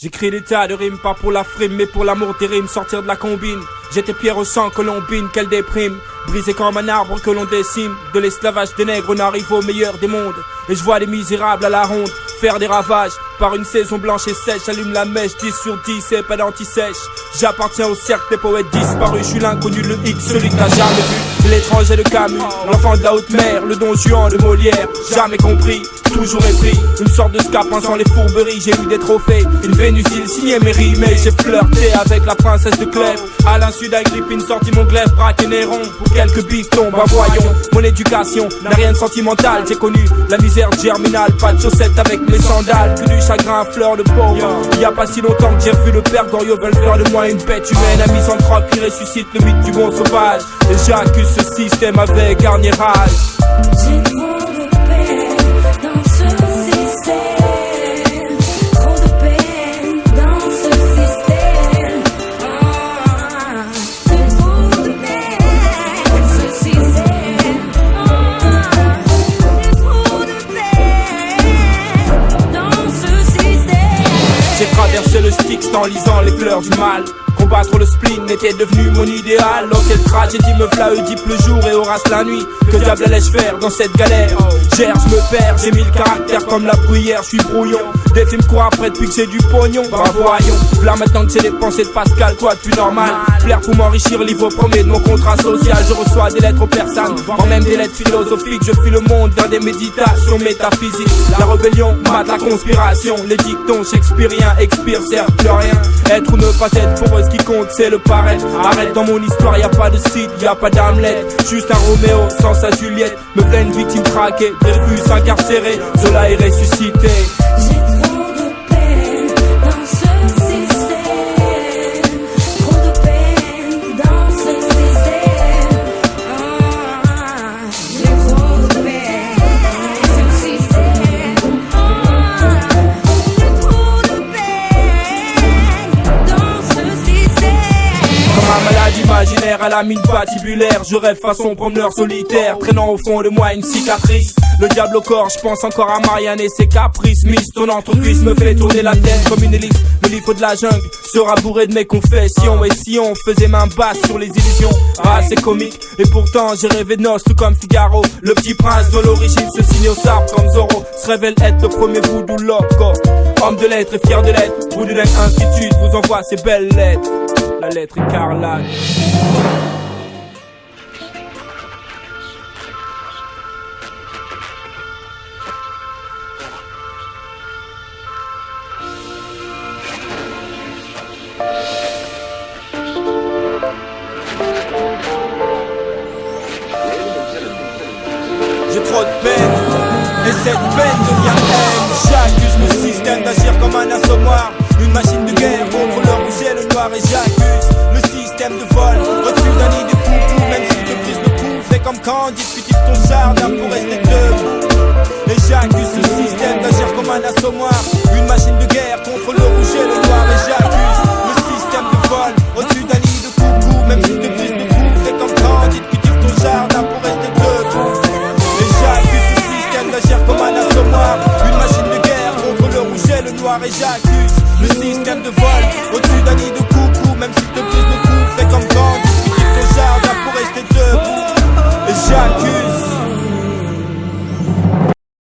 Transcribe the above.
J'écris des tas de rimes, pas pour la frime, mais pour l'amour des rimes, sortir de la combine. J'étais pierre au sang, colombine, quelle déprime. Brisé comme un arbre que l'on décime. De l'esclavage des nègres, on arrive au meilleur des mondes. Et je vois les misérables à la ronde faire des ravages. Par une saison blanche et sèche, j'allume la mèche, 10 sur 10 et pas d'anti-sèche. J'appartiens au cercle des poètes disparus. Je suis l'inconnu, le X, celui que t'as jamais vu. L'étranger de Camus, l'enfant de la haute mer, le don Juan de Molière. Jamais compris, toujours épris. Une sorte de scapin sans les fourberies. J'ai eu des trophées, une Vénus, il signait mes rimes. Et j'ai flirté avec la princesse de Clèves. À l'insu d'Agrippine, sorti mon glaive, braqué Néron. Pour quelques bifetons, bah voyons. Mon éducation n'a rien de sentimental. J'ai connu la misère germinale, pas de chaussettes avec mes sandales. Que du chagrin à fleur de peau. Il y a pas si longtemps que j'ai vu le père Goriot veulent faire de moi une bête humaine. Un misanthrope qui ressuscite le mythe du bon sauvage. Et j'accuse ce système avec garnirage. J'ai trop de peine dans ce système. Trop de peine dans ce système. J'ai trop de peine dans ce système. J'ai trop de peine dans ce système. J'ai traversé le Styx en lisant les fleurs du mal. Combattre le spleen était devenu mon idéal. Oh quelle tragédie, me v'là Oedipe le jour et Horace la nuit. Que diable allais-je faire dans cette galère? Gère, je me perds, j'ai mis le caractère comme la bruyère, je suis brouillon. Des films courent après depuis que j'ai du pognon. Bah voyons, là maintenant que j'ai les pensées de Pascal, quoi de plus normal? Plaire pour m'enrichir, livre premier de mon contrat social. Je reçois des lettres aux personnes, voire même des lettres philosophiques. Je fuis le monde vers des méditations métaphysiques. La rébellion mate la conspiration. Les dictons shakespeariens expirent, servent plus à rien. Être ou ne pas être, pour eux ce qui compte c'est le paraître. Arrête, dans mon histoire y a pas de Cid, y a pas d'Hamlet. Juste un Roméo sans sa Juliette. Me plaît une victime traquée, Dreyfus incarcéré, Zola est ressuscité. J'ai trop de peine dans ce système. Trop de peine dans ce système. J'ai trop de peine dans ce système. J'ai trop de peine dans ce système. Comme un malade imaginaire à la mine patibulaire, je rêve façon promeneur solitaire, traînant au fond de moi une cicatrice. Le diable au corps, je pense encore à Marianne et ses caprices. Miss, ton entreprise me fait tourner la tête comme une hélice. Le livre de la jungle sera bourré de mes confessions. Et si on faisait main basse sur les illusions? Ah c'est comique, et pourtant j'ai rêvé de noces tout comme Figaro. Le petit prince de l'origine se signe au sabre comme Zorro. Se révèle être le premier voodoo loco. Homme de lettres et fier de l'être, Voodoo Institute vous envoie ces belles lettres. La lettre écarlate. J'ai trop de peine, et cette peine devient haine. J'accuse le système d'agir comme un assommoir, une machine de guerre contre le rouge et le noir. Et j'accuse le système de vol, au-dessus d'un nid de coucou. Même si je brise le coup, fais comme quand discutif ton jardin pour rester debout. Et j'accuse ce système d'agir comme un assommoir, une machine de guerre contre le rouge et le noir. Et j'accuse le système de vol, au-dessus d'un nid de coucou. Même si je brise le coup, fais comme quand discutif ton jardin pour rester debout. D'agir comme un assommoir, une machine de guerre contre le rouge et le noir. Et j'accuse le système de vol, au-dessus d'un nid de